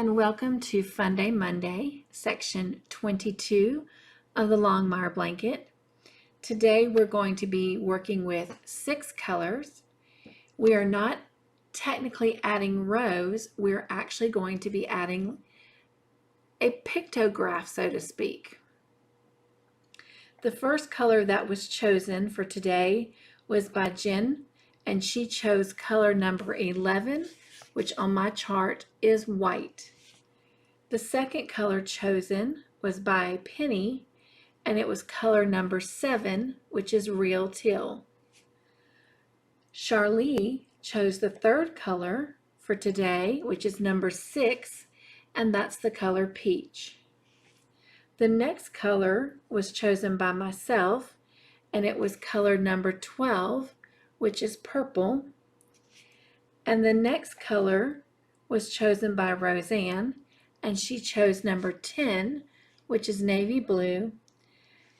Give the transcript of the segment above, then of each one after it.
and welcome to Funday Monday, section 22 of the Longmire Blanket. Today we're going to be working with 6 colors. We are not technically adding rows, we're actually going to be adding a pictograph, so to speak. The first color that was chosen for today was by Jen, and she chose color number 11, which on my chart is white. The second color chosen was by Penny, and it was color number 7, which is real teal. Charlie chose the third color for today, which is number 6, and that's the color peach. The next color was chosen by myself, and it was color number 12, which is purple. And the next color was chosen by Roseanne, and she chose number 10, which is navy blue.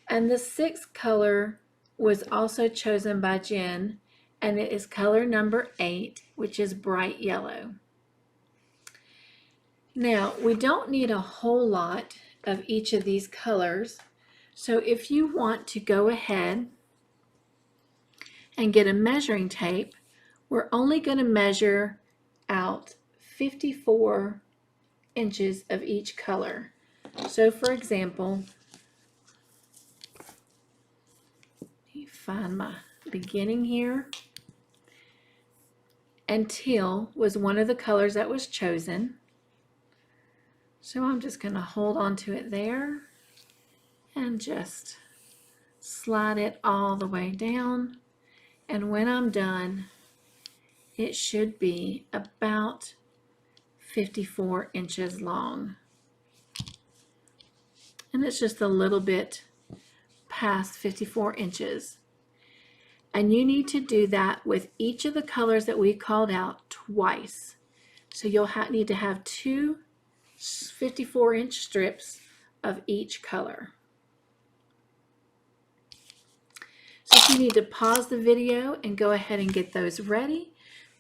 And the 6th color was also chosen by Jen, and it is color number 8, which is bright yellow. Now, we don't need a whole lot of each of these colors, so if you want to go ahead and get a measuring tape, we're only going to measure out 54 inches of each color. So for example, let me find my beginning here. And teal was one of the colors that was chosen. So I'm just going to hold on to it there and just slide it all the way down. And when I'm done, it should be about 54 inches long. And it's just a little bit past 54 inches. And you need to do that with each of the colors that we called out twice. So you'll need to have 2 54-inch strips of each color. So if you need to pause the video and go ahead and get those ready,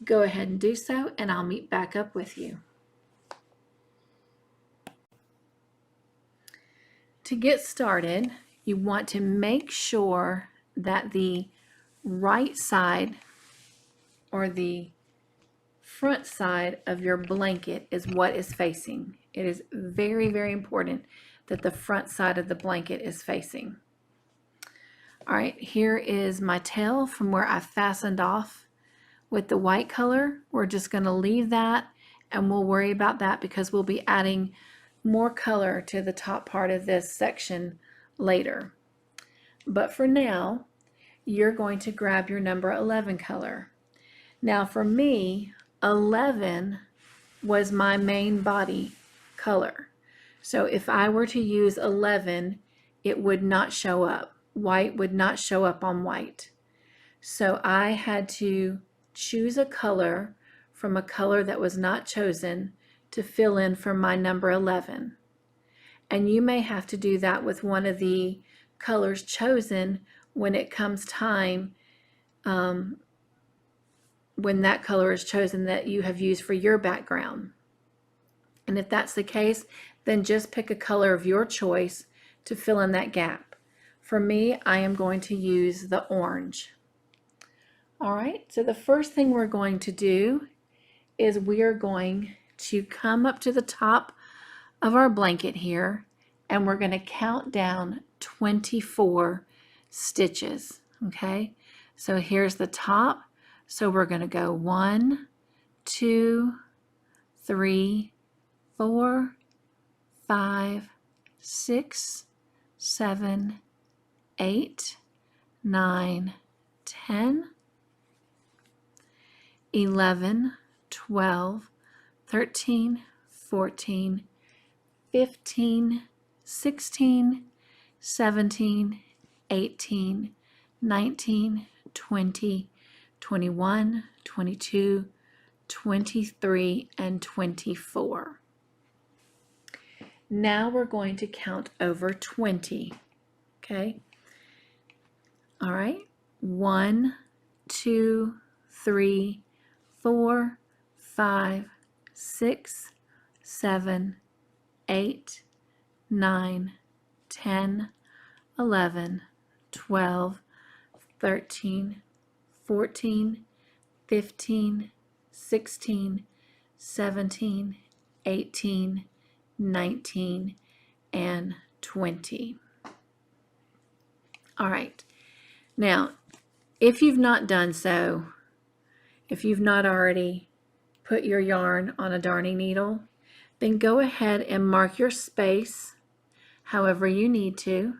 go ahead and do so, and I'll meet back up with you. To get started, you want to make sure that the right side or the front side of your blanket is what is facing. It is very, very important that the front side of the blanket is facing. All right, here is my tail from where I fastened off with the white color. We're just going to leave that, and we'll worry about that because we'll be adding more color to the top part of this section later. But for now, you're going to grab your number 11 color. Now for me, 11 was my main body color. So if I were to use 11, it would not show up. White would not show up on white. So I had to choose a color from a color that was not chosen to fill in for my number 11. And you may have to do that with one of the colors chosen when it comes time, when that color is chosen that you have used for your background. And if that's the case, then just pick a color of your choice to fill in that gap. For me, I am going to use the orange. All right, so the first thing we're going to do is we are going to come up to the top of our blanket here, and we're going to count down 24 stitches. Okay, so here's the top. So we're going to go 1, 2, 3, 4, 5, 6, 7, 8, 9, 10, 11, 12, 13, 14, 15, 16, 17, 18, 19, 20, 21, 22, 23, and 24. Now we're going to count over 20. Okay. All right. 1, 2, 3, 4, 5, 6, 7, 8, 9, 10, 11, 12, 13, 14, 15, 16, 17, 18, 19, and 20. All right. Now, if you've not done so, if you've not already put your yarn on a darning needle, then go ahead and mark your space however you need to,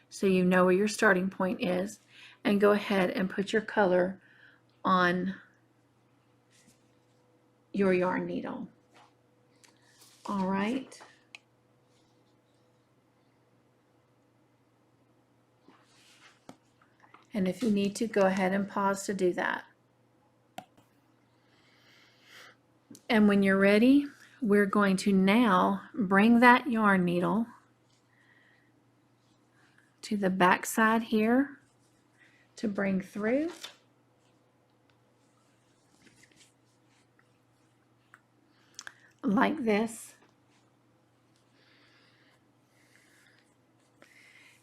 so you know where your starting point is, and go ahead and put your color on your yarn needle. All right. And if you need to, go ahead and pause to do that. And when you're ready, we're going to now bring that yarn needle to the back side here to bring through. Like this.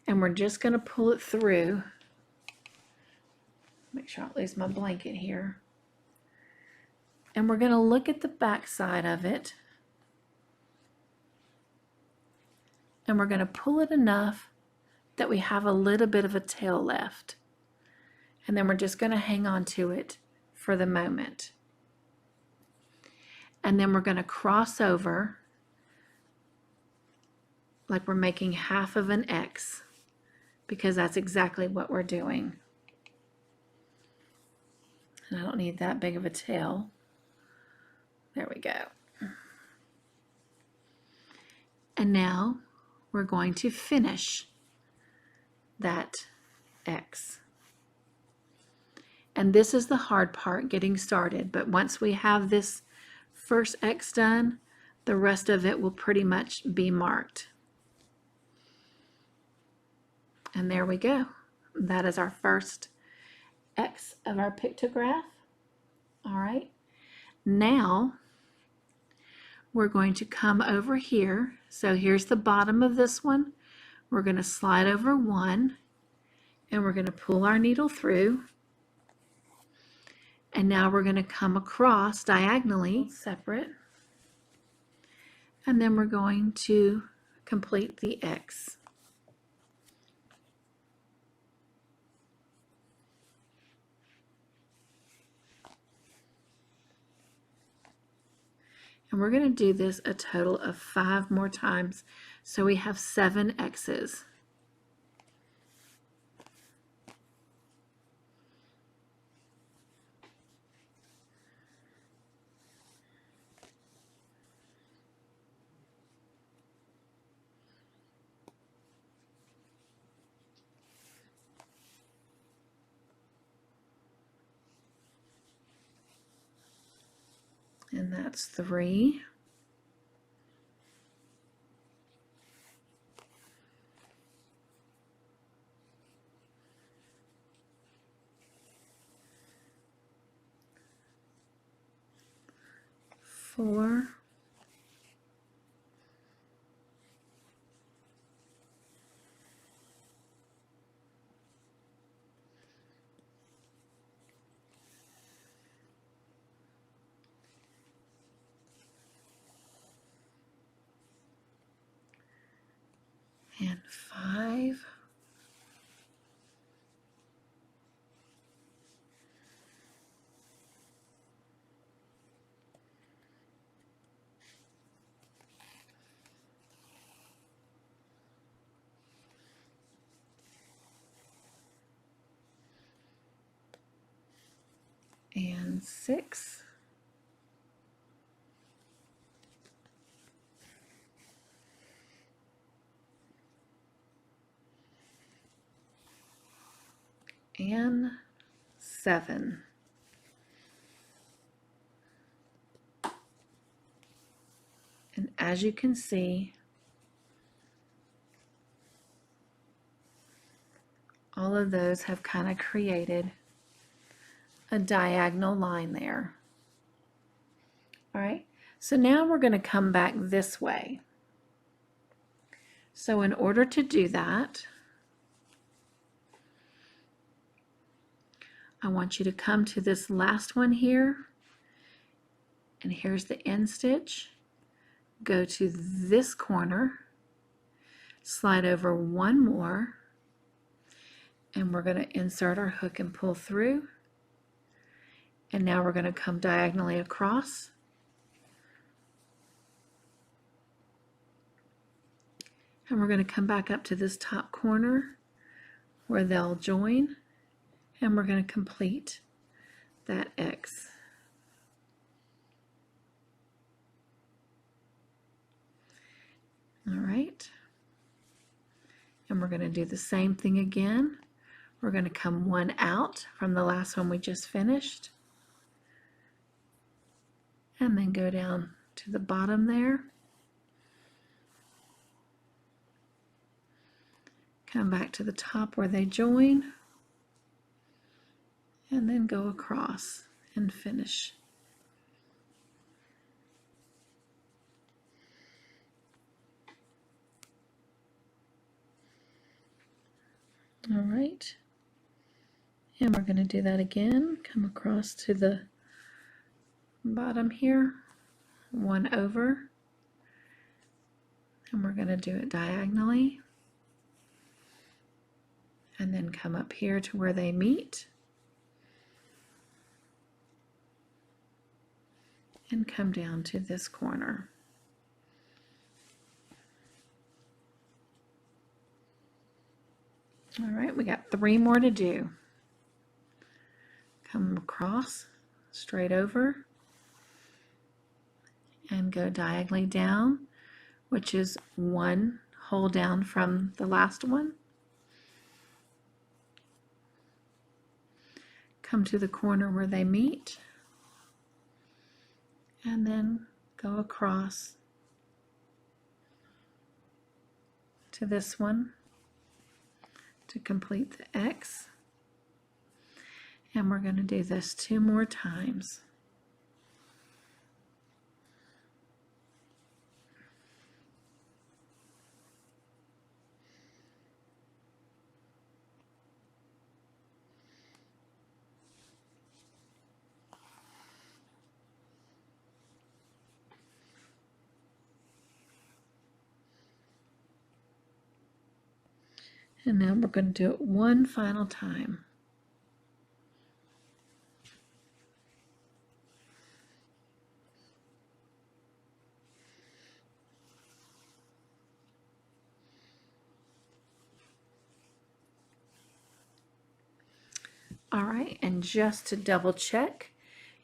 And we're just going to pull it through. Make sure I don't lose my blanket here. And we're going to look at the back side of it. And we're going to pull it enough that we have a little bit of a tail left. And then we're just going to hang on to it for the moment. And then we're going to cross over like we're making half of an X, because that's exactly what we're doing. And I don't need that big of a tail. There we go. And now we're going to finish that X. And this is the hard part, getting started. But once we have this first X done, the rest of it will pretty much be marked. And there we go. That is our first X of our pictograph. All right. Now we're going to come over here. So here's the bottom of this one. We're going to slide over one, and we're going to pull our needle through. And now we're going to come across diagonally, separate. And then we're going to complete the X. And we're going to do this a total of 5 more times. So we have 7 X's. And that's 3. Four. And 5. And 6. And 7. And as you can see, all of those have kind of created a diagonal line there. All right, So now we're going to come back this way. So in order to do that, I want you to come to this last one here, and here's the end stitch. Go to this corner, slide over one more, and we're going to insert our hook and pull through. And now we're going to come diagonally across. And we're going to come back up to this top corner where they'll join, and we're going to complete that X. All right. And we're going to do the same thing again. We're going to come one out from the last one we just finished, and then go down to the bottom there. Come back to the top where they join, and then go across and finish. All right, and we're going to do that again. Come across to the bottom here, one over, and we're going to do it diagonally, and then come up here to where they meet, and come down to this corner. All right, we got 3 more to do. Come across, straight over, and go diagonally down, which is one hole down from the last one. Come to the corner where they meet, and then go across to this one to complete the X. And we're going to do this 2 more times. And now we're going to do it one final time. All right, and just to double check,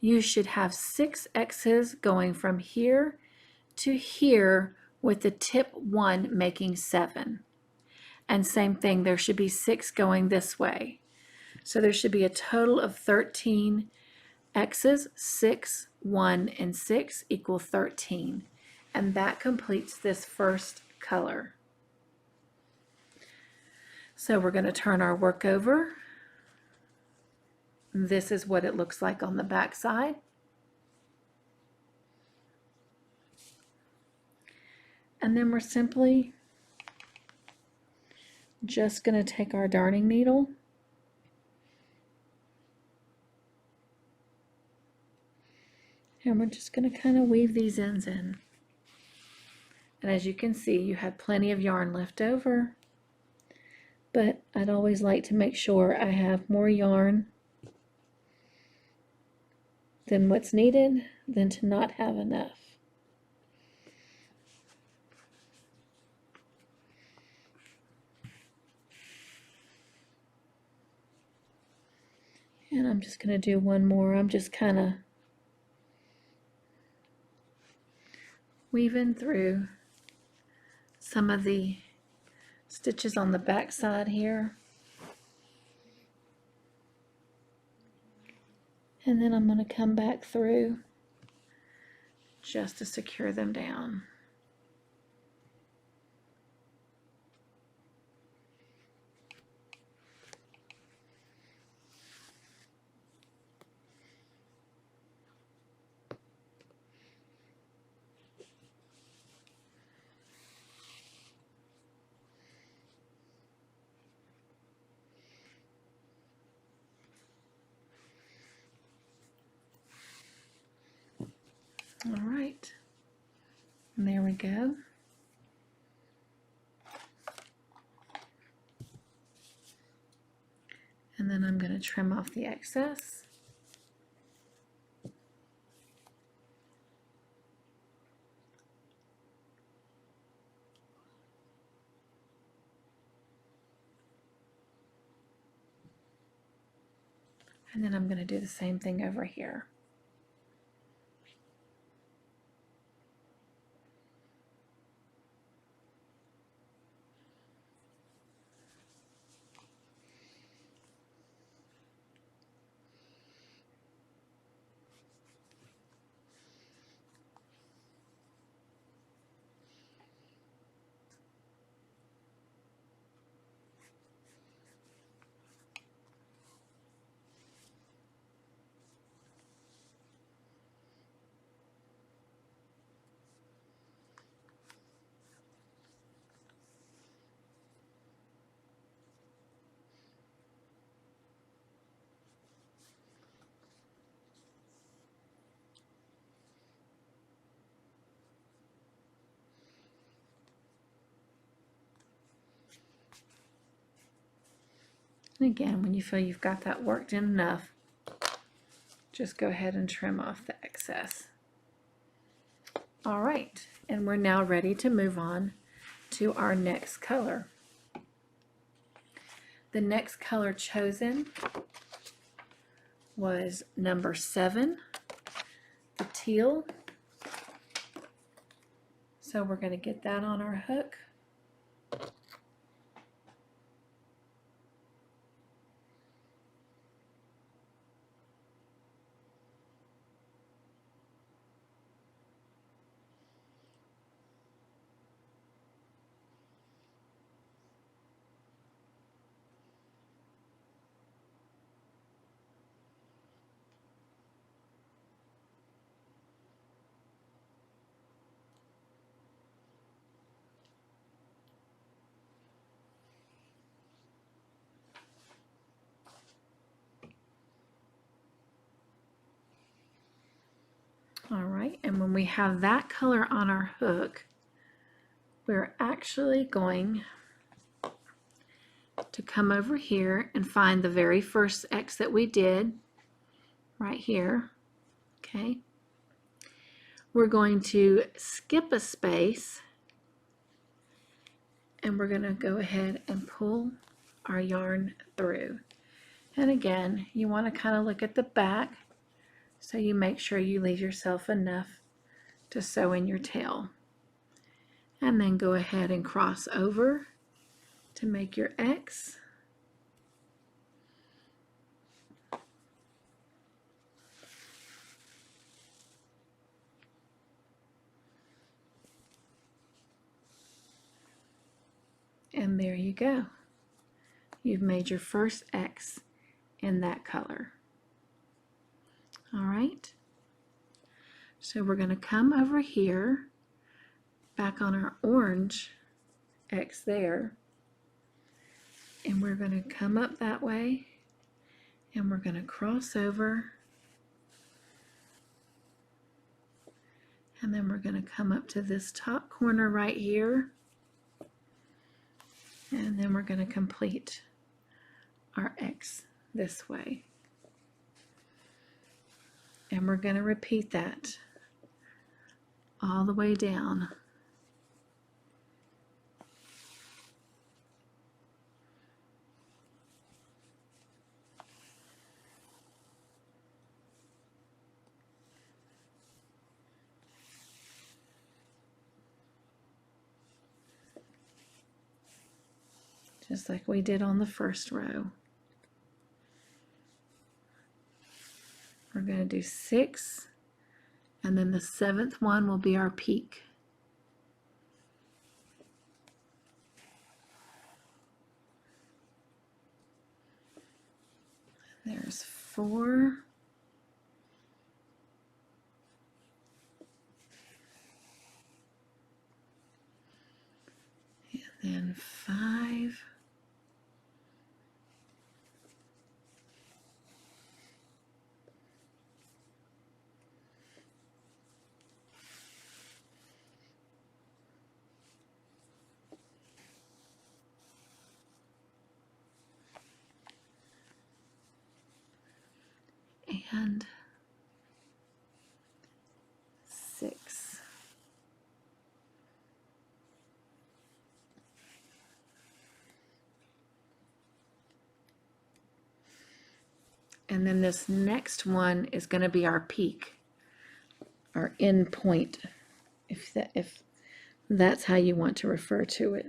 you should have 6 X's going from here to here with the tip 1 making 7. And same thing, there should be 6 going this way. So there should be a total of 13 X's. 6, 1, and 6 equal 13. And that completes this first color. So we're going to turn our work over. This is what it looks like on the back side. And then we're simply just going to take our darning needle and we're just going to kind of weave these ends in. And as you can see, you have plenty of yarn left over, but I'd always like to make sure I have more yarn than what's needed than to not have enough. And I'm just going to do one more. I'm just kind of weaving through some of the stitches on the back side here. And then I'm going to come back through just to secure them down. go. And then I'm going to trim off the excess. And then I'm going to do the same thing over here. And again, when you feel you've got that worked in enough, just go ahead and trim off the excess. All right, and we're now ready to move on to our next color. The next color chosen was number 7, the teal. So we're going to get that on our hook. All right, and when we have that color on our hook, we're actually going to come over here and find the very first X that we did right here. Okay, we're going to skip a space and we're going to go ahead and pull our yarn through. And again, you want to kind of look at the back so you make sure you leave yourself enough to sew in your tail. And then go ahead and cross over to make your X. And there you go. You've made your first X in that color. All right. So we're going to come over here, back on our orange X there, and we're going to come up that way, and we're going to cross over, and then we're going to come up to this top corner right here, and then we're going to complete our X this way. And we're going to repeat that all the way down. Just like we did on the first row. We're going to do 6, and then the 7th one will be our peak. There's 4. And then 5. and 6. And then this next one is going to be our peak, our end point, if that's how you want to refer to it.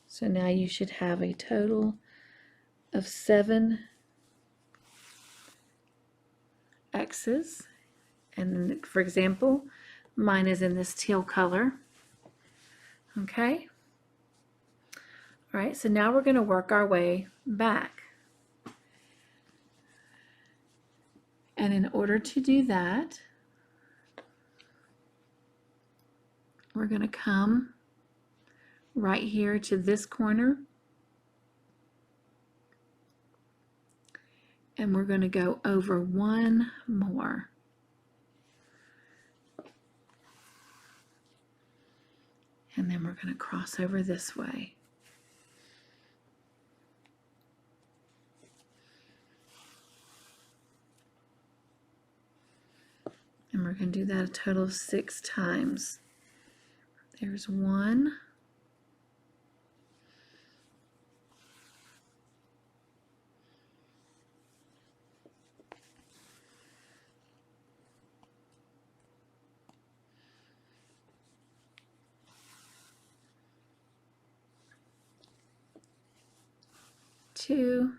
So now you should have a total of 7 X's. And for example, mine is in this teal color. Okay. All right, so now we're going to work our way back. And in order to do that, we're going to come right here to this corner, and we're going to go over one more. And then we're going to cross over this way. And we're going to do that a total of 6 times. There's 1. 2.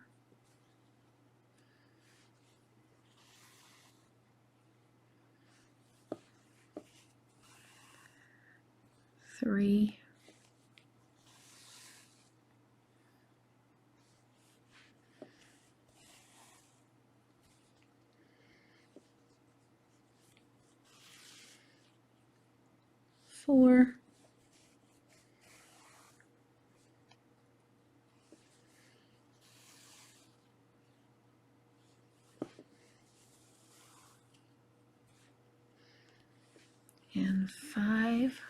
3. 4. 5.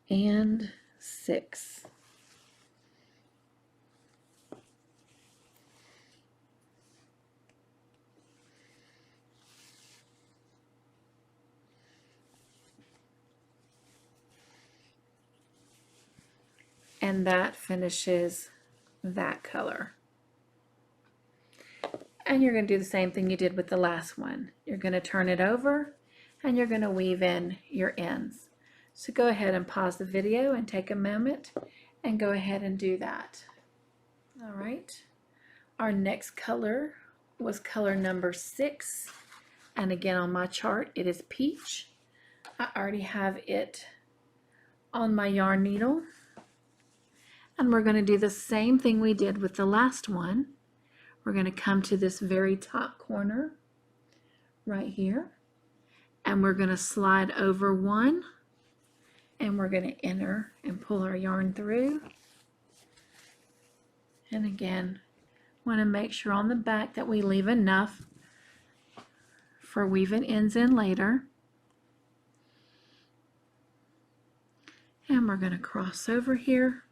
And 6. And that finishes that color. And you're going to do the same thing you did with the last one. You're going to turn it over and you're going to weave in your ends. So go ahead and pause the video and take a moment and go ahead and do that. All right. Our next color was color number 6. And again, on my chart, it is peach. I already have it on my yarn needle. And we're going to do the same thing we did with the last one. We're going to come to this very top corner right here, and we're going to slide over 1, and we're going to enter and pull our yarn through. And again, want to make sure on the back that we leave enough for weaving ends in later. And we're going to cross over here.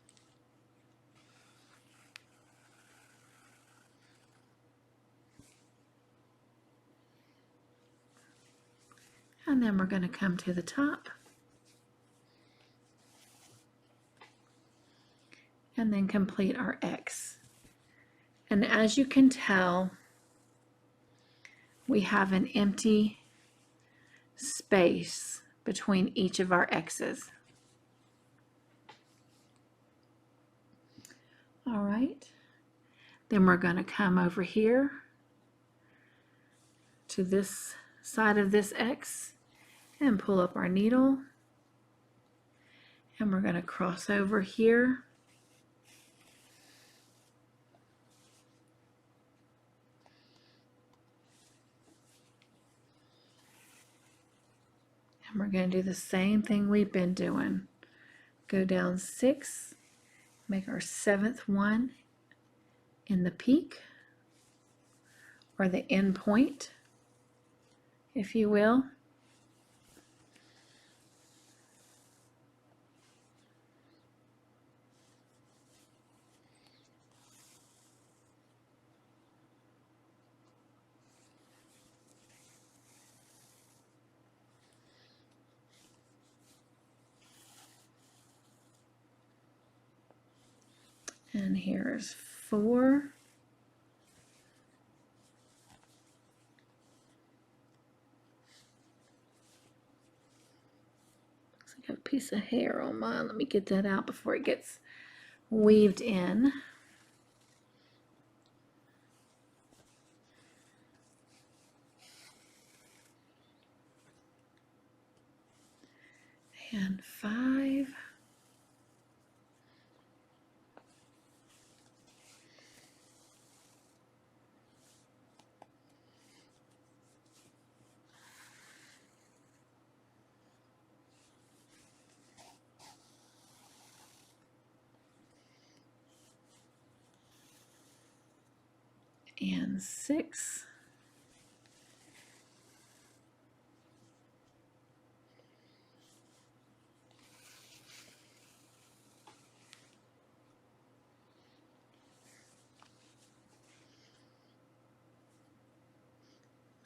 And then we're going to come to the top. And then complete our X. And as you can tell, we have an empty space between each of our X's. All right. Then we're going to come over here to this side of this X and pull up our needle, and we're going to cross over here, and we're going to do the same thing we've been doing. Go down 6, make our 7th one, in the peak, or the end point, if you will. And here's 4. Looks like I have a piece of hair on mine. Let me get that out before it gets weaved in. And 5. And 6.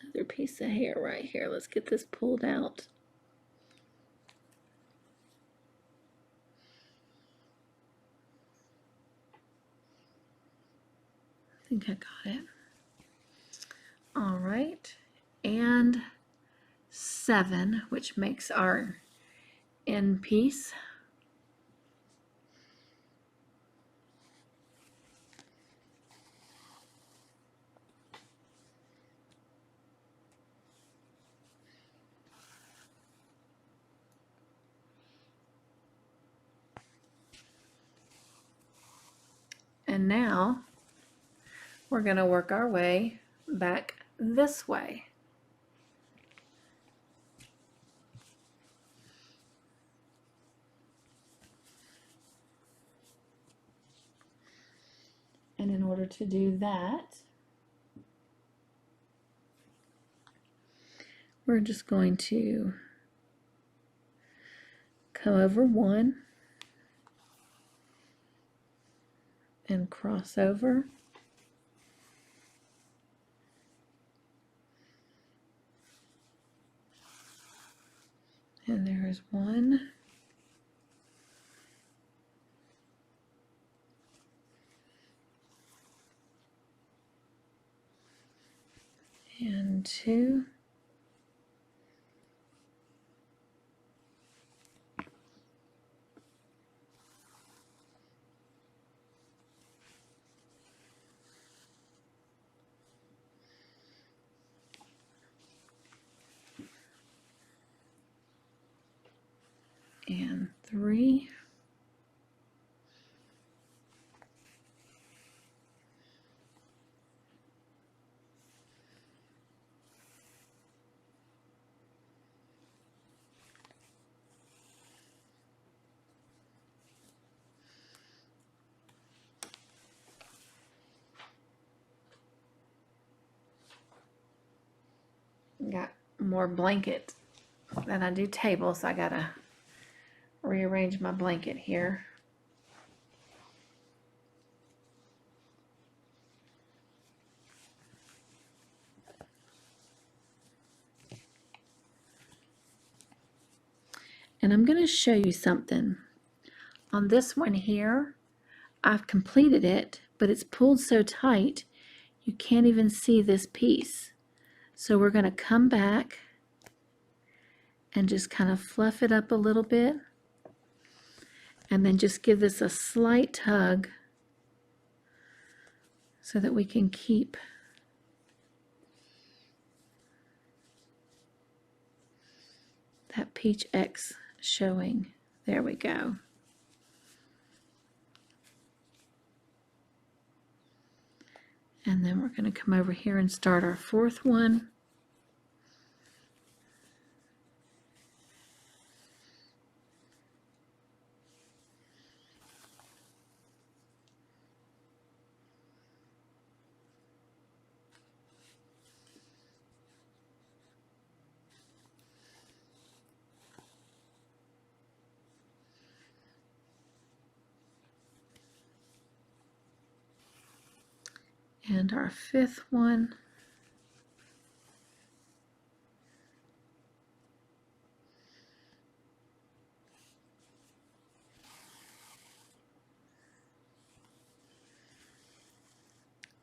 Another piece of hair right here. Let's get this pulled out. I think I got it. All right, and 7, which makes our end piece. And now we're going to work our way back this way. And in order to do that, we're just going to come over 1 and cross over. And there is 1. And 2. And 3. Got more blanket than I do table, so I gotta rearrange my blanket here. And I'm going to show you something. On this one here, I've completed it, but it's pulled so tight you can't even see this piece. So we're going to come back and just kind of fluff it up a little bit, and then just give this a slight tug so that we can keep that peach X showing. There we go. And then we're going to come over here and start our 4th one. And our 5th one.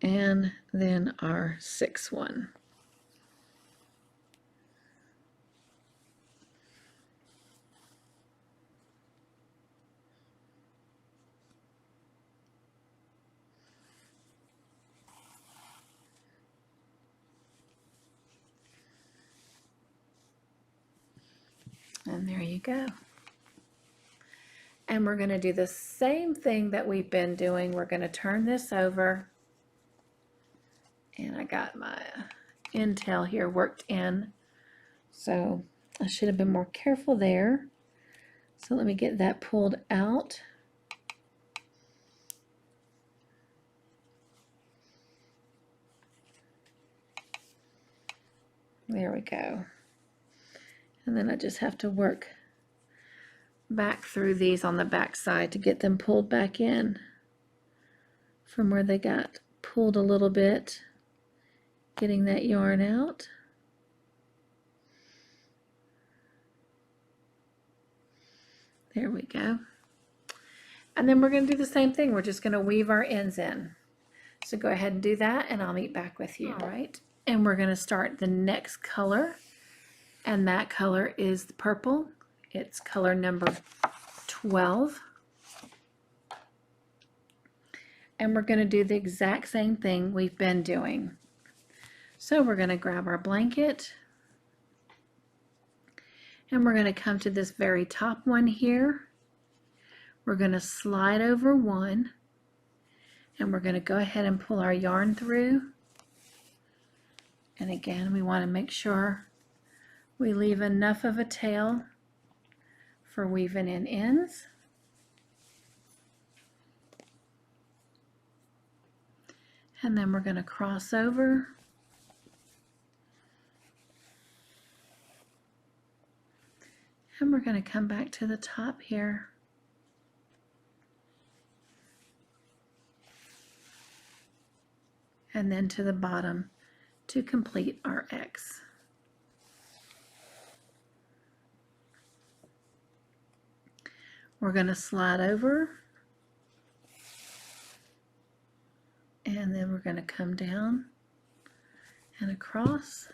And then our 6th one. And there you go. And we're going to do the same thing that we've been doing. We're going to turn this over. And I got my intel here worked in. So I should have been more careful there. So let me get that pulled out. There we go. And then I just have to work back through these on the back side to get them pulled back in from where they got pulled a little bit, getting that yarn out. There we go. And then we're going to do the same thing. We're just going to weave our ends in. So go ahead and do that and I'll meet back with you. All right. And we're going to start the next color. And that color is the purple. It's color number 12. And we're going to do the exact same thing we've been doing. So we're going to grab our blanket. And we're going to come to this very top one here. We're going to slide over one. And we're going to go ahead and pull our yarn through. And again, we want to make sure we leave enough of a tail for weaving in ends. And then we're going to cross over. And we're going to come back to the top here. And then to the bottom to complete our X. We're going to slide over. And then we're going to come down and across.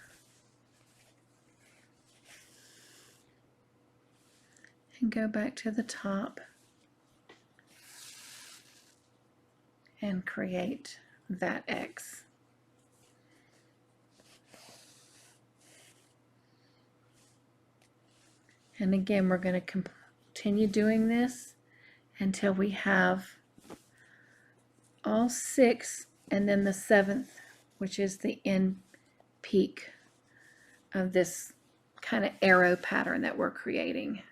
And go back to the top and create that X. And again, we're going to continue doing this until we have all 6 and then the 7th, which is the end peak of this kind of arrow pattern that we're creating.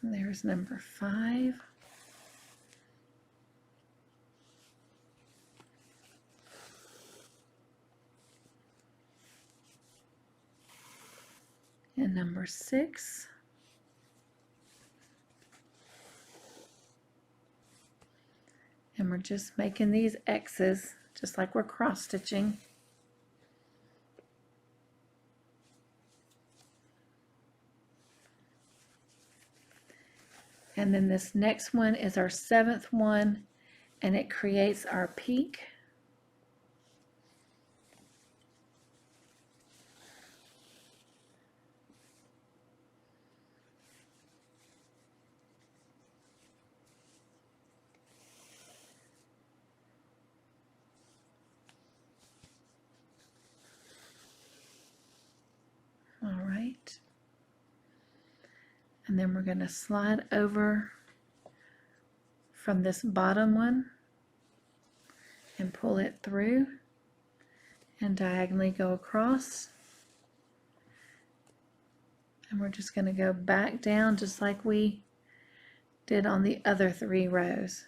There's number 5. And number 6. And we're just making these X's just like we're cross stitching. And then this next one is our 7th one, and it creates our peak. And then we're going to slide over from this bottom one and pull it through and diagonally go across. And we're just going to go back down just like we did on the other 3 rows.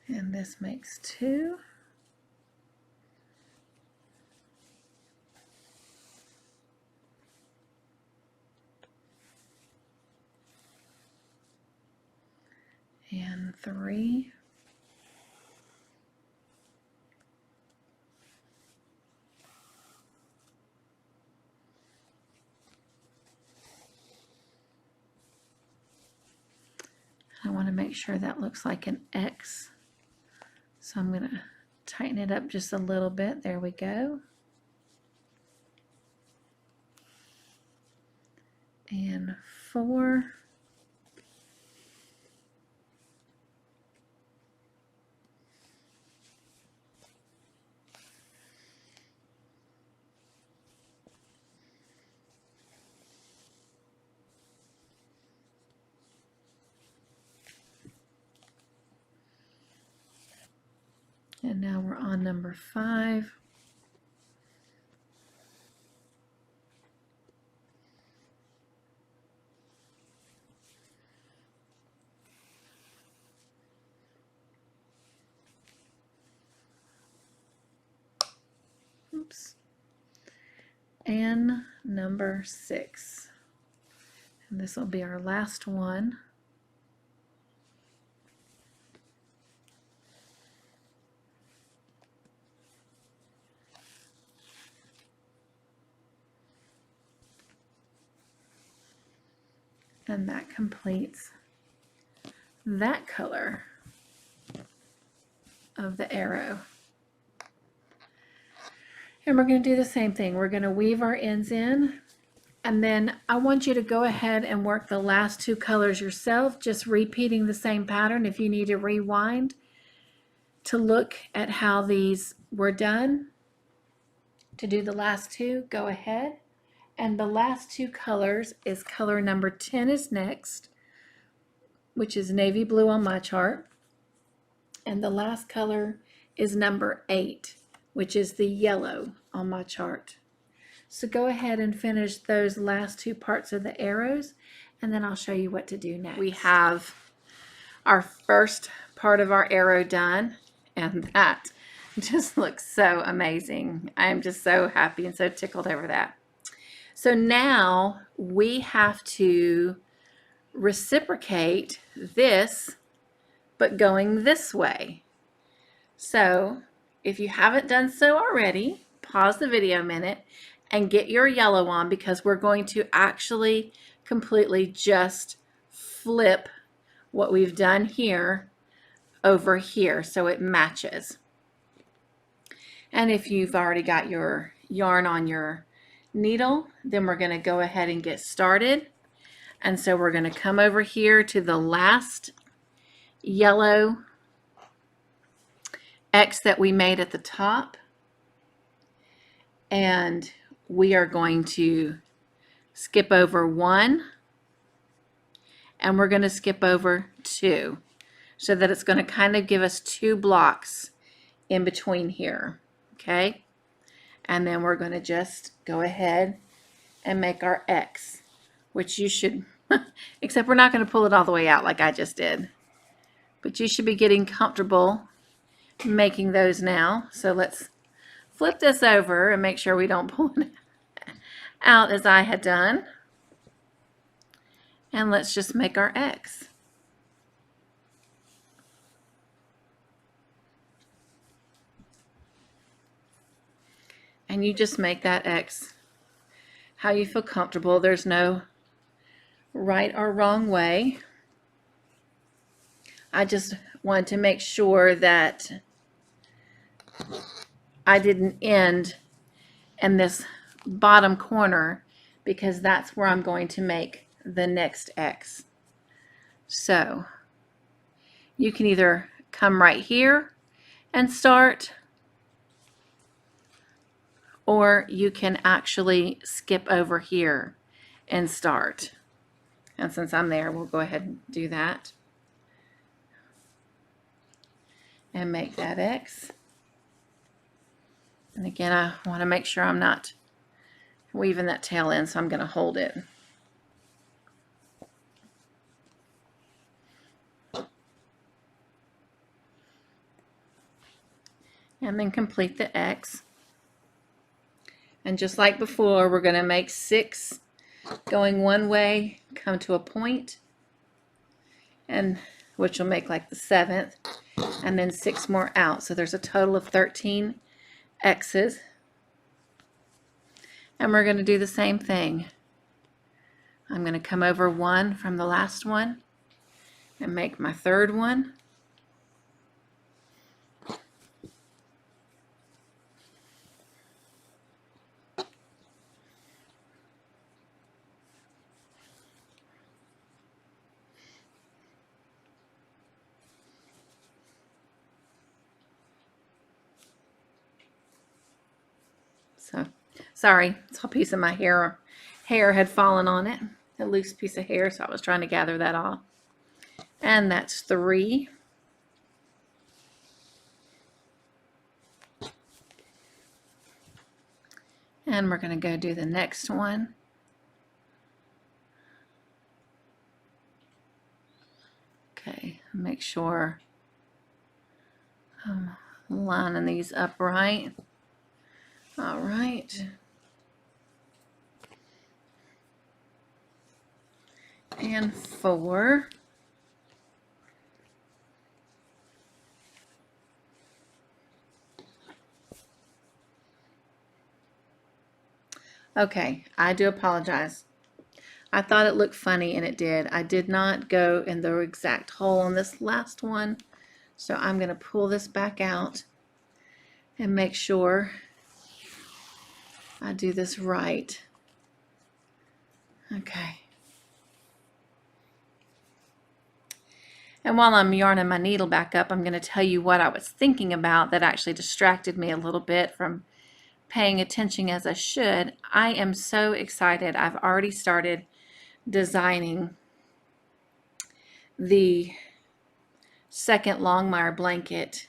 And this makes 2. And 3. I want to make sure that looks like an X. So I'm going to tighten it up just a little bit. There we go. And 4. And now we're on number 5. Oops. And number 6. And this will be our last one. And that completes that color of the arrow. And we're going to do the same thing. We're going to weave our ends in, and then I want you to go ahead and work the last 2 colors yourself, just repeating the same pattern. If you need to rewind to look at how these were done, to do the last 2, go ahead. And the last 2 colors is color number 10 is next, which is navy blue on my chart. And the last color is number 8, which is the yellow on my chart. So go ahead and finish those last 2 parts of the arrows, and then I'll show you what to do next. We have our first part of our arrow done, and that just looks so amazing. I'm just so happy and so tickled over that. So now we have to reciprocate this, but going this way. So if you haven't done so already, pause the video a minute and get your yellow on, because we're going to actually completely just flip what we've done here over here so it matches. And if you've already got your yarn on your needle, then we're going to go ahead and get started. And so we're going to come over here to the last yellow X that we made at the top, and we are going to skip over 1, and we're going to skip over 2, so that it's going to kind of give us 2 blocks in between here. Okay, and then we're going to just go ahead and make our X, which you should except we're not going to pull it all the way out like I just did, but you should be getting comfortable making those now. So let's flip this over and make sure we don't pull it out as I had done, and let's just make our X. And you just make that X how you feel comfortable. There's no right or wrong way. I just wanted to make sure that I didn't end in this bottom corner, because that's where I'm going to make the next X. So you can either come right here and start, or you can actually skip over here and start. And since I'm there, we'll go ahead and do that and make that X. And again, I want to make sure I'm not weaving that tail in, so I'm going to hold it. And then complete the X. And just like before, we're going to make 6 going one way, come to a point, and which will make like the 7th, and then 6 more out. So there's a total of 13 X's. And we're going to do the same thing. I'm going to come over 1 from the last one and make my 3rd one. So, sorry, it's a piece of my hair had fallen on it, a loose piece of hair, so I was trying to gather that off. And that's 3. And we're going to go do the next one. Okay, make sure I'm lining these up right. All right. And 4. Okay, I do apologize. I thought it looked funny, and it did. I did not go in the exact hole on this last one, so I'm going to pull this back out and make sure I do this right. Okay. And while I'm yarning my needle back up, I'm going to tell you what I was thinking about that actually distracted me a little bit from paying attention as I should. I am so excited. I've already started designing the second Longmire blanket.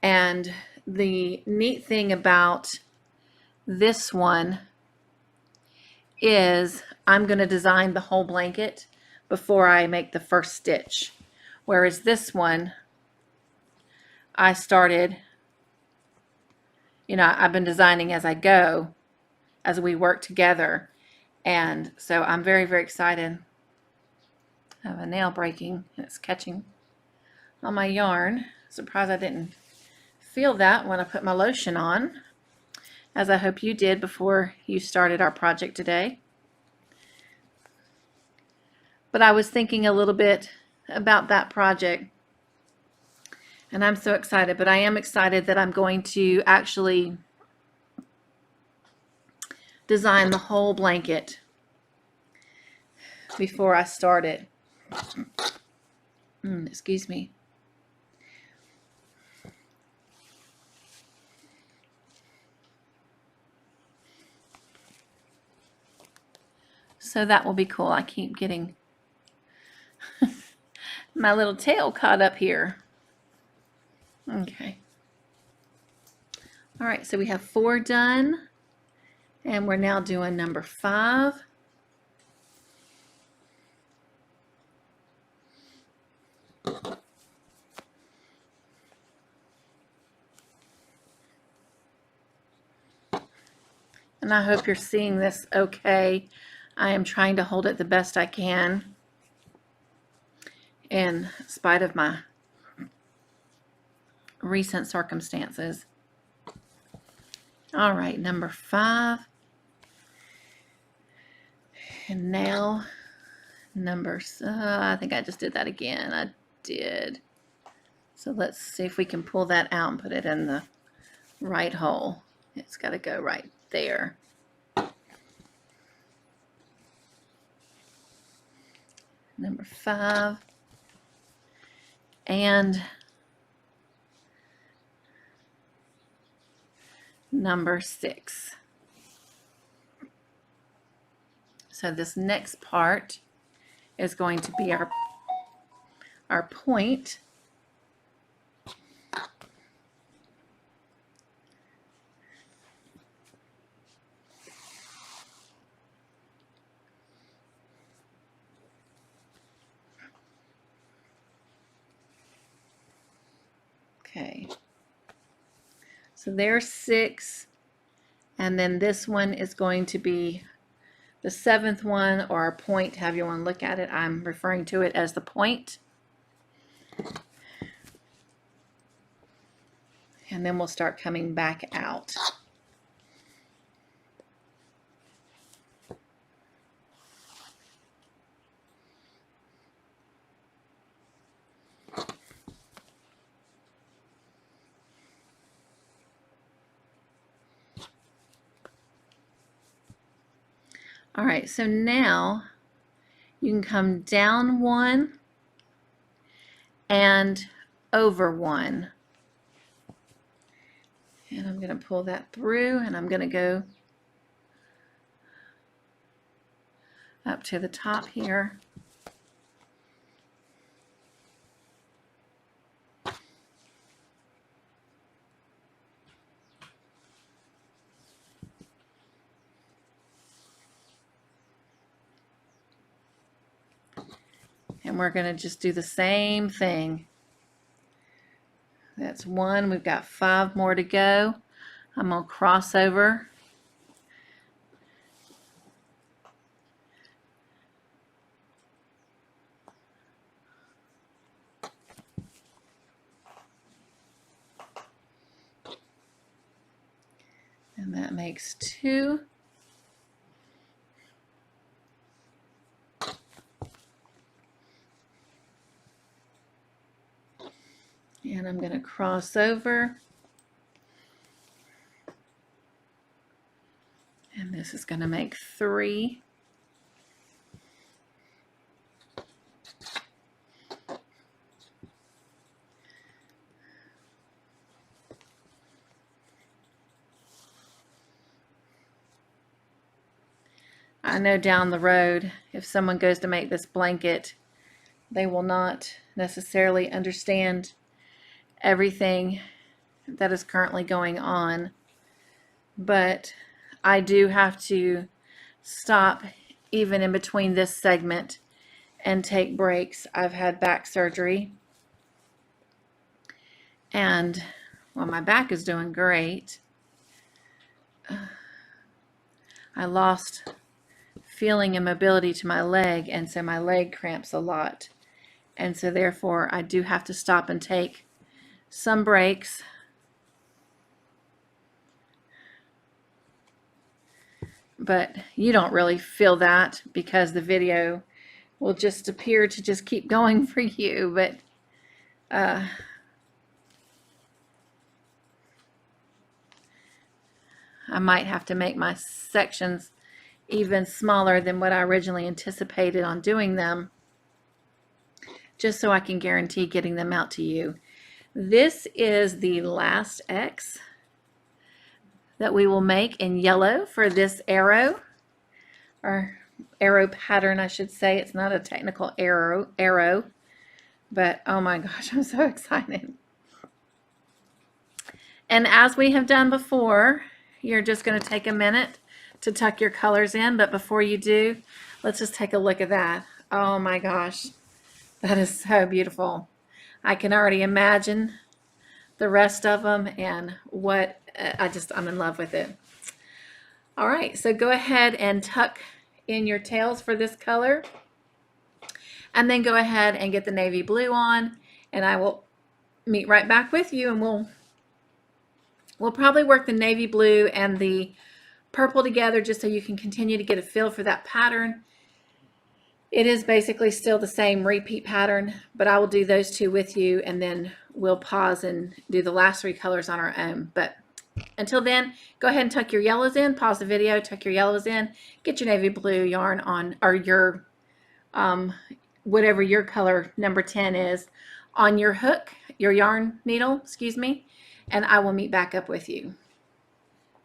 And the neat thing about this one is I'm going to design the whole blanket before I make the first stitch. Whereas this one, I started, I've been designing as I go, as we work together. And so I'm very, very excited. I have a nail breaking, and it's catching on my yarn. Surprised I didn't feel that when I put my lotion on, as I hope you did before you started our project today. But I was thinking a little bit about that project, and I'm so excited. But I am excited that I'm going to actually design the whole blanket before I start it. Excuse me. So that will be cool. I keep getting my little tail caught up here. Okay. All right, so we have 4 done, and we're now doing number 5. And I hope you're seeing this okay. I am trying to hold it the best I can in spite of my recent circumstances. All right, number 5. And now I think I just did that again. I did. So let's see if we can pull that out and put it in the right hole. It's got to go right there. Number 5. and number 6. So this next part is going to be our point. Okay, so there's 6, and then this one is going to be the 7th one, or our point, however you want to look at it. I'm referring to it as the point. And then we'll start coming back out. All right, so now you can come down 1 and over 1. And I'm going to pull that through, and I'm going to go up to the top here. And we're going to just do the same thing. That's 1. We've got 5 more to go. I'm going to cross over. And that makes 2. And I'm going to cross over. And this is going to make 3. I know down the road, if someone goes to make this blanket, they will not necessarily understand everything that is currently going on. But I do have to stop even in between this segment and take breaks. I've had back surgery, and well, my back is doing great. I lost feeling and mobility to my leg, and so my leg cramps a lot, and so therefore I do have to stop and take some breaks. But you don't really feel that because the video will just appear to just keep going for you. But I might have to make my sections even smaller than what I originally anticipated on doing them, just so I can guarantee getting them out to you. This is the last X that we will make in yellow for this arrow, or arrow pattern, I should say. It's not a technical arrow, but oh my gosh, I'm so excited. And as we have done before, you're just going to take a minute to tuck your colors in, but before you do, let's just take a look at that. Oh my gosh, that is so beautiful. I can already imagine the rest of them, and what I'm in love with it. All right, so go ahead and tuck in your tails for this color, and then go ahead and get the navy blue on, and I will meet right back with you, and we'll probably work the navy blue and the purple together just so you can continue to get a feel for that pattern. It is basically still the same repeat pattern, but I will do those two with you, and then we'll pause and do the last 3 colors on our own. But until then, go ahead and tuck your yellows in, pause the video, tuck your yellows in, get your navy blue yarn on, or your whatever your color number 10 is, on your hook, your yarn needle, excuse me, and I will meet back up with you.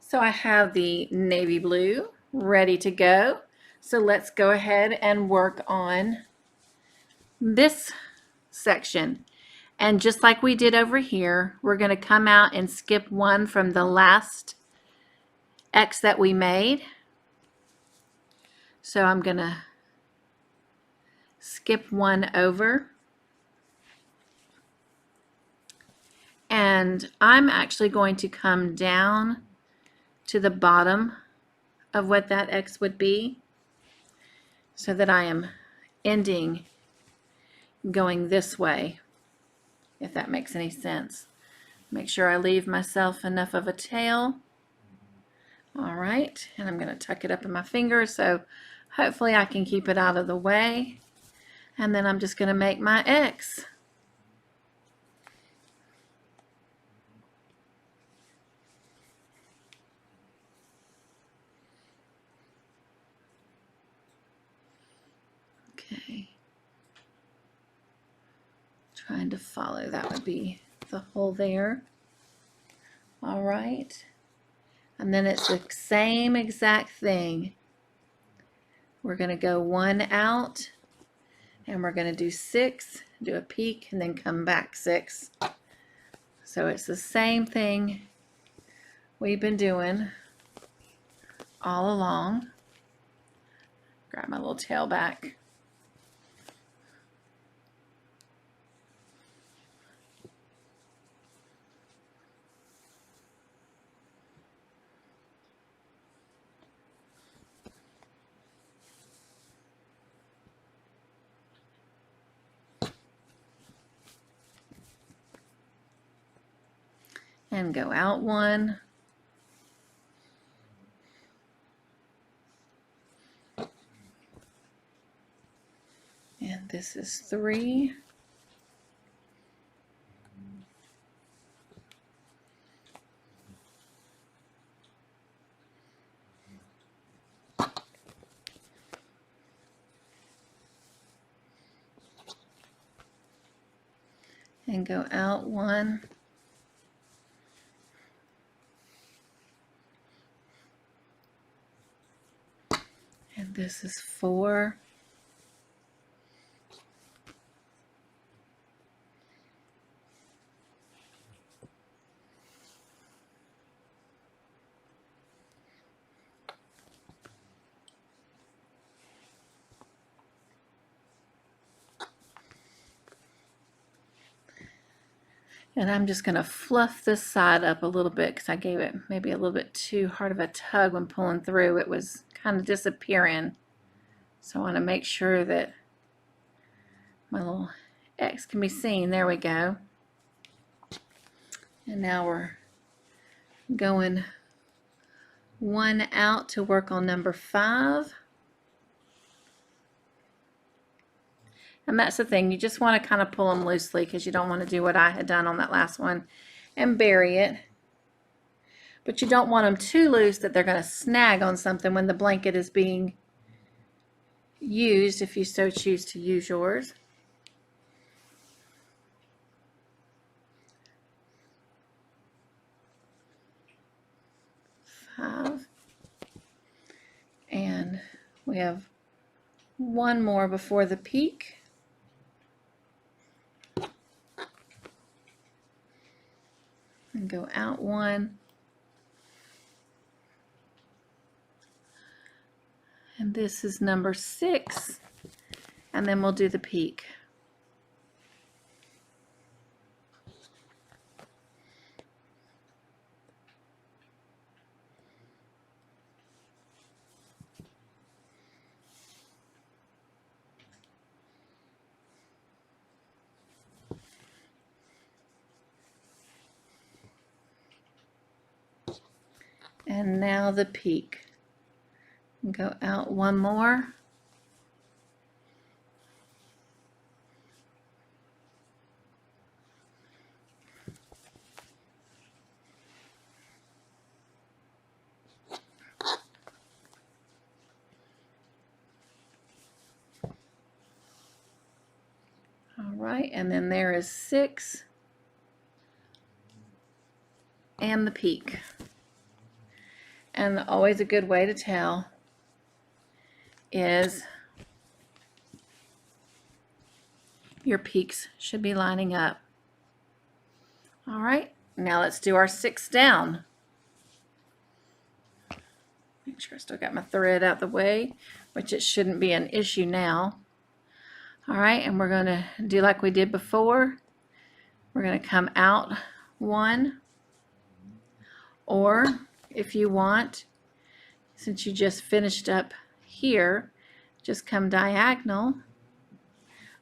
So I have the navy blue ready to go. So let's go ahead and work on this section. And just like we did over here, we're going to come out and skip one from the last X that we made. So I'm going to skip one over. And I'm actually going to come down to the bottom of what that X would be, so that I am ending going this way, if that makes any sense. Make sure I leave myself enough of a tail. All right, and I'm going to tuck it up in my finger so hopefully I can keep it out of the way. And then I'm just going to make my X. Okay. Trying to follow, that would be the hole there. All right. And then it's the same exact thing. We're going to go one out, and we're going to do 6, do a peek, and then come back 6. So it's the same thing we've been doing all along. Grab my little tail back. And go out one. And this is 3. And go out one. And this is 4. And I'm just going to fluff this side up a little bit because I gave it maybe a little bit too hard of a tug when pulling through. It was kind of disappearing. So I want to make sure that my little X can be seen. There we go. And now we're going one out to work on number 5. And that's the thing, you just want to kind of pull them loosely because you don't want to do what I had done on that last one and bury it. But you don't want them too loose that they're going to snag on something when the blanket is being used, if you so choose to use yours. And we have one more before the peak. And go out one. And this is number 6. And then we'll do the peak. And now the peak. And go out one more. All right, right, and then there is 6 and the peak. And always a good way to tell is your peaks should be lining up. All right, now let's do our 6 down. Make sure I still got my thread out the way, which it shouldn't be an issue now. All right, and we're going to do like we did before. We're going to come out 1, or if you want, since you just finished up here, just come diagonal,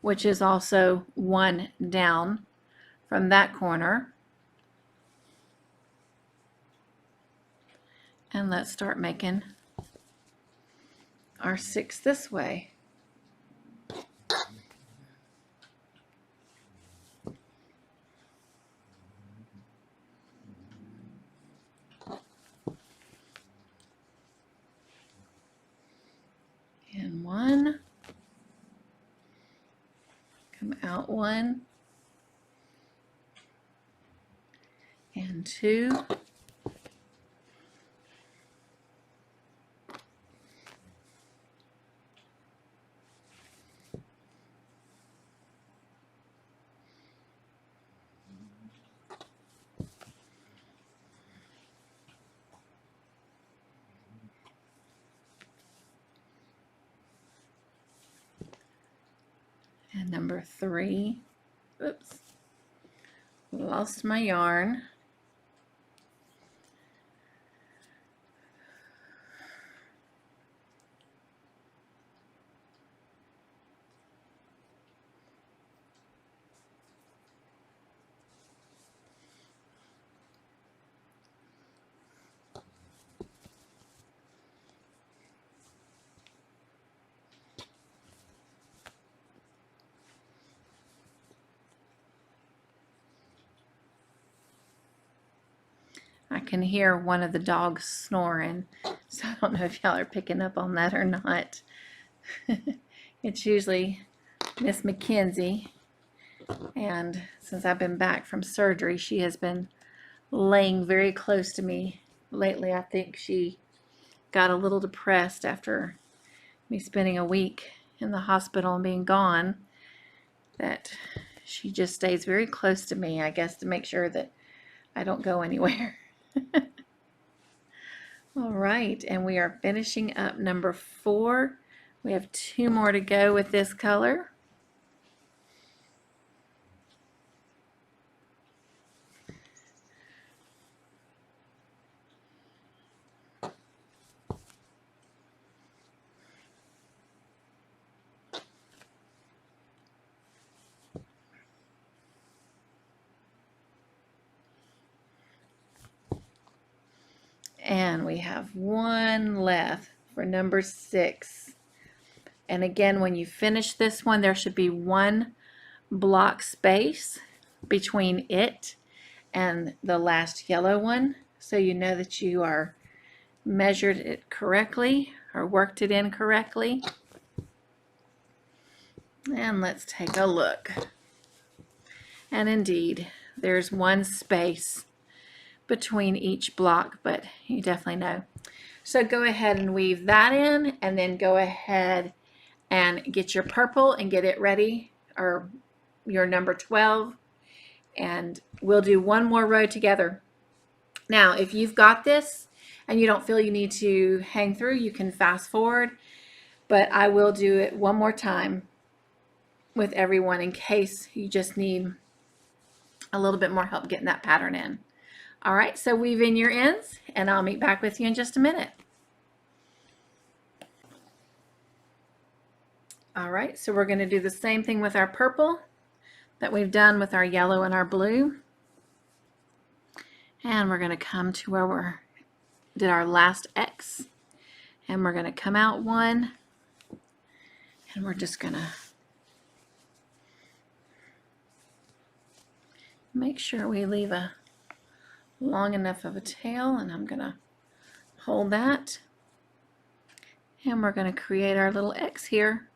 which is also 1 down from that corner. And let's start making our 6 this way. And 1, come out 1, and 2, and number 3. Oops, lost my yarn. I can hear one of the dogs snoring, so I don't know if y'all are picking up on that or not. It's usually Miss Mackenzie, and since I've been back from surgery, she has been laying very close to me lately. I think she got a little depressed after me spending a week in the hospital and being gone, that she just stays very close to me, I guess, to make sure that I don't go anywhere. All right, and we are finishing up number 4. We have 2 more to go with this color. And we have 1 left for number 6. And again, when you finish this one, there should be 1 block space between it and the last yellow one, so you know that you are measured it correctly or worked it in correctly. And let's take a look. And indeed, there's 1 space between each block, but you definitely know. So go ahead and weave that in, and then go ahead and get your purple and get it ready, or your number 12, and we'll do 1 more row together. Now, if you've got this and you don't feel you need to hang through, you can fast forward, but I will do it 1 more time with everyone in case you just need a little bit more help getting that pattern in. All right, so weave in your ends, and I'll meet back with you in just a minute. All right, so we're going to do the same thing with our purple that we've done with our yellow and our blue. And we're going to come to where we did our last X, and we're going to come out 1, and we're just going to make sure we leave a long enough of a tail, and I'm going to hold that, and we're going to create our little X here.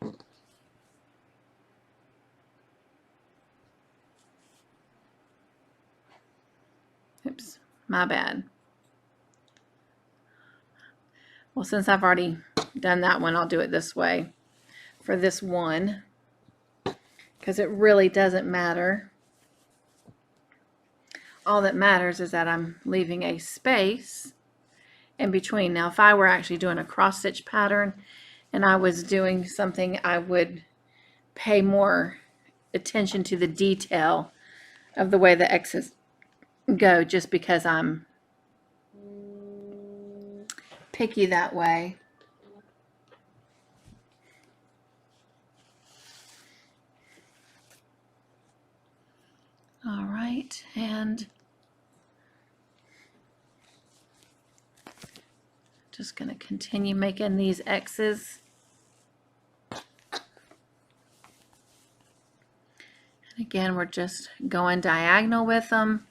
my bad. Well, since I've already done that one, I'll do it this way for this one, because it really doesn't matter. All that matters is that I'm leaving a space in between. Now, if I were actually doing a cross stitch pattern and I was doing something, I would pay more attention to the detail of the way the X's go, just because I'm picky that way. All right, and just going to continue making these X's. And again, we're just going diagonal with them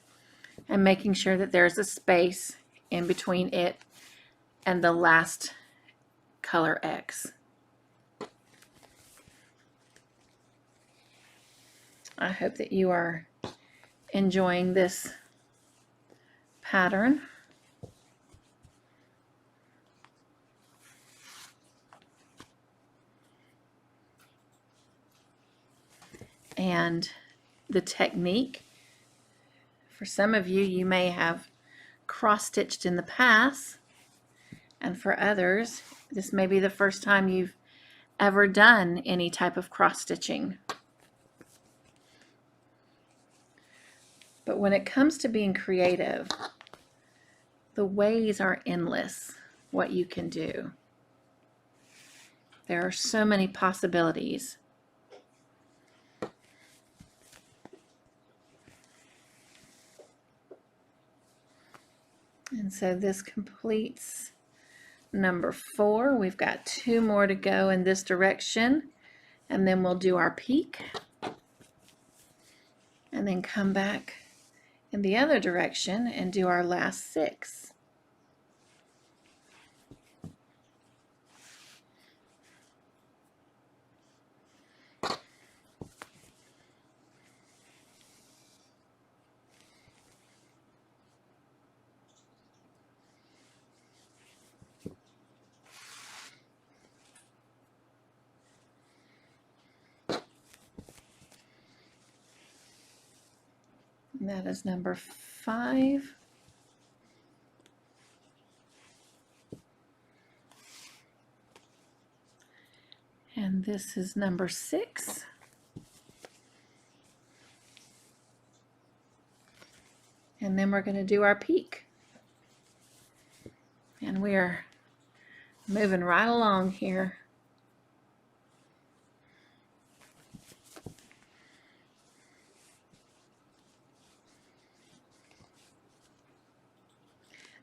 and making sure that there's a space in between it and the last color X. I hope that you are enjoying this pattern. And the technique, for some of you, you may have cross-stitched in the past, and for others, this may be the first time you've ever done any type of cross-stitching. But when it comes to being creative, the ways are endless what you can do. There are so many possibilities. And so this completes number 4. We've got 2 more to go in this direction, and then we'll do our peak and then come back in the other direction and do our last 6. And that is number 5. And this is number 6. And then we're going to do our peak. And we are moving right along here.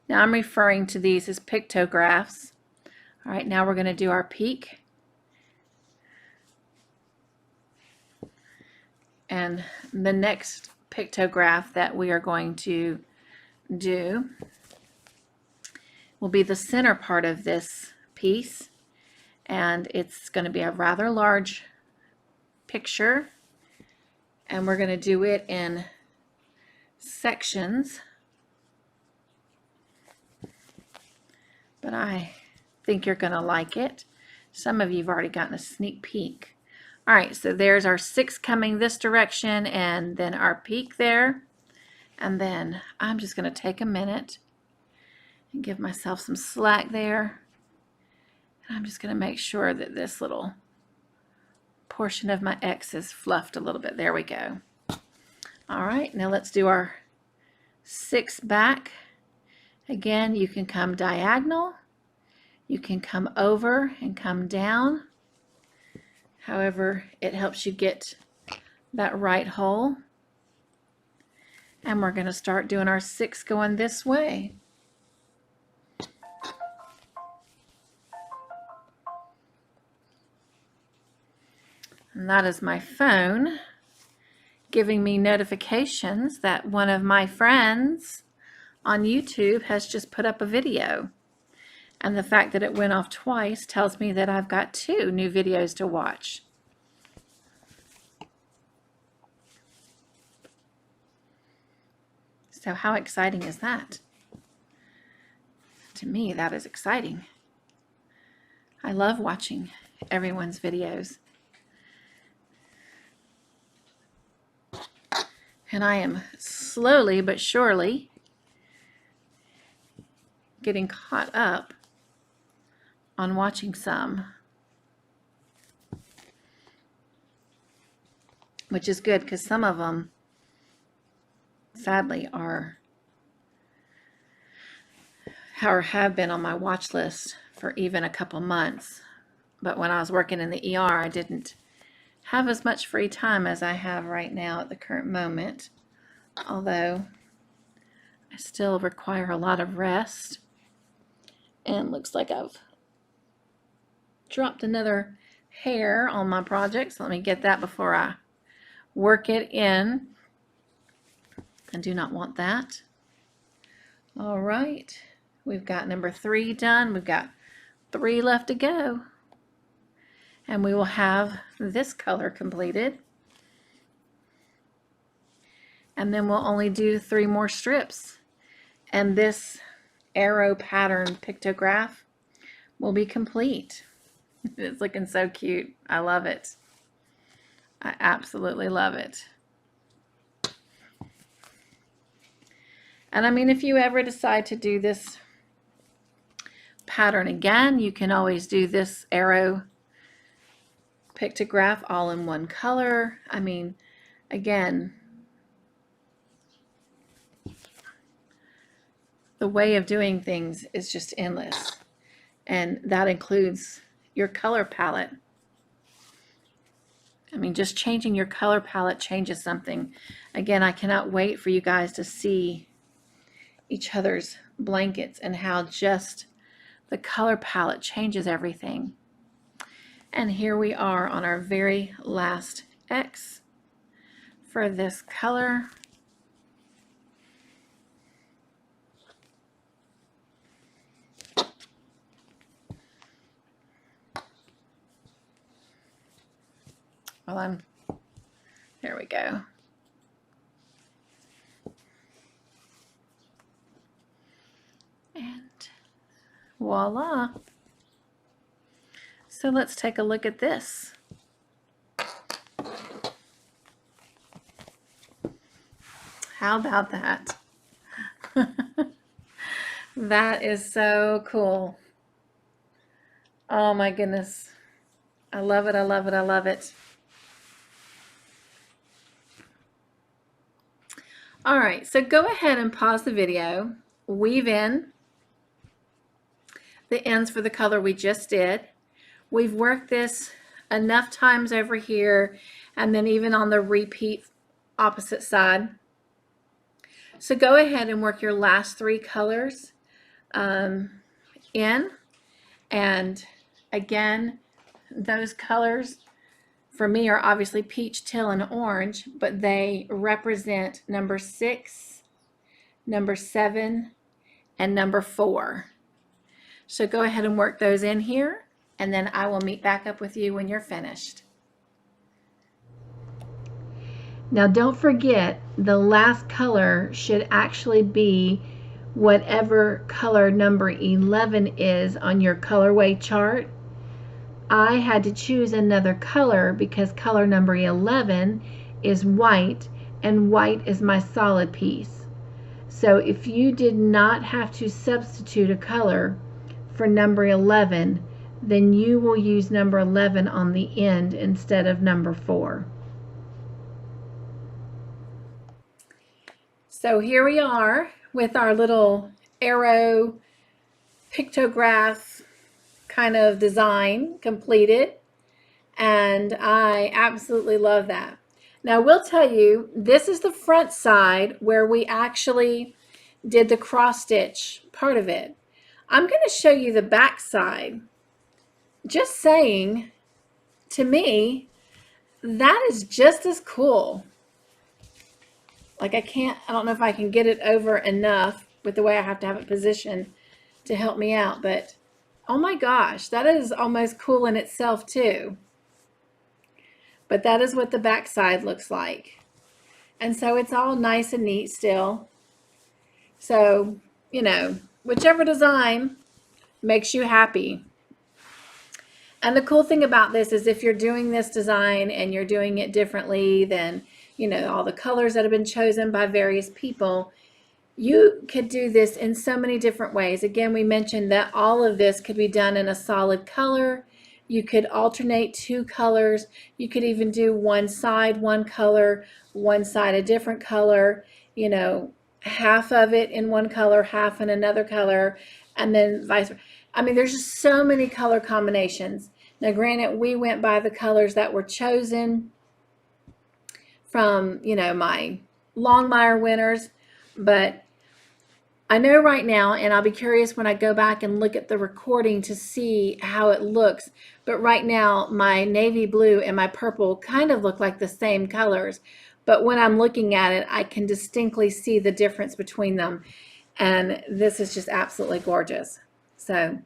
Now I'm referring to these as pictographs. All right, now we're going to do our peak. And the next pictograph that we are going to do will be the center part of this piece. And it's going to be a rather large picture. And we're going to do it in sections. But I think you're going to like it. Some of you have already gotten a sneak peek. All right, so there's our 6 coming this direction, and then our peak there. And then I'm just going to take a minute and give myself some slack there. And I'm just going to make sure that this little portion of my X is fluffed a little bit. There we go. All right, now let's do our 6 back. Again, you can come diagonal, you can come over and come down, however it helps you get that right hole. And we're going to start doing our 6 going this way. And that is my phone giving me notifications that one of my friends on YouTube has just put up a video, and the fact that it went off twice tells me that I've got 2 new videos to watch. So how exciting is that? To me, that is exciting. I love watching everyone's videos. And I am slowly but surely getting caught up on watching some, which is good because some of them, sadly, are or have been on my watch list for even a couple months. But when I was working in the ER, I didn't have as much free time as I have right now at the current moment, although I still require a lot of rest. And looks like I've dropped another hair on my project, so let me get that before I work it in. I do not want that. All right, we've got number 3 done. We've got 3 left to go, and we will have this color completed, and then we'll only do 3 more strips, and this arrow pattern pictograph will be complete. It's looking so cute. I love it. I absolutely love it. And I mean, if you ever decide to do this pattern again, you can always do this arrow pictograph all in one color. I mean, again, the way of doing things is just endless, and that includes your color palette. I mean, just changing your color palette changes something. Again, I cannot wait for you guys to see each other's blankets and how just the color palette changes everything. And here we are on our very last X for this color. Well, there we go. And voila. So let's take a look at this. How about that? That is so cool. Oh my goodness. I love it, I love it, I love it. All right, so go ahead and pause the video, weave in the ends for the color we just did. We've worked this enough times over here, and then even on the repeat opposite side. So go ahead and work your last 3 colors in, and again, those colors for me are obviously peach, teal, and orange, but they represent number 6, number 7, and number 4. So go ahead and work those in here, and then I will meet back up with you when you're finished. Now don't forget, the last color should actually be whatever color number 11 is on your colorway chart. I had to choose another color because color number 11 is white, and white is my solid piece. So if you did not have to substitute a color for number 11, then you will use number 11 on the end instead of number 4. So here we are with our little arrow pictograph kind of design completed, and I absolutely love that. Now I will tell you, this is the front side where we actually did the cross stitch part of it. I'm going to show you the back side. Just saying, to me, that is just as cool. Like I don't know if I can get it over enough with the way I have to have it positioned to help me out, but oh my gosh, that is almost cool in itself too. But that is what the back side looks like. And so it's all nice and neat still. So, you know, whichever design makes you happy. And the cool thing about this is if you're doing this design and you're doing it differently than, all the colors that have been chosen by various people, you could do this in so many different ways. Again, we mentioned that all of this could be done in a solid color. You could alternate 2 colors. You could even do one side, one color, one side a different color, half of it in one color, half in another color, and then vice versa. I mean, there's just so many color combinations. Now, granted, we went by the colors that were chosen from, my Longmire winners, but I know right now, and I'll be curious when I go back and look at the recording to see how it looks, but right now my navy blue and my purple kind of look like the same colors, but when I'm looking at it, I can distinctly see the difference between them, and this is just absolutely gorgeous. So,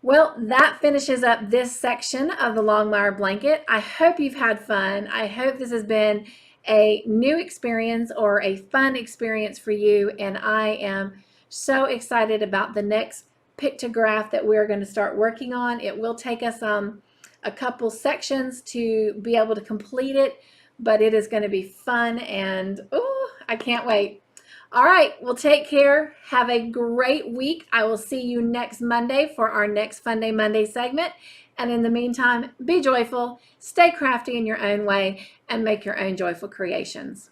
well, that finishes up this section of the Longmire blanket. I hope you've had fun. I hope this has been a new experience or a fun experience for you, and I am so excited about the next pictograph that we're going to start working on. It will take us a couple sections to be able to complete it, but it is going to be fun, and oh, I can't wait. All right, well, take care. Have a great week. I will see you next Monday for our next Funday Monday segment. And in the meantime, be joyful, stay crafty in your own way, and make your own joyful creations.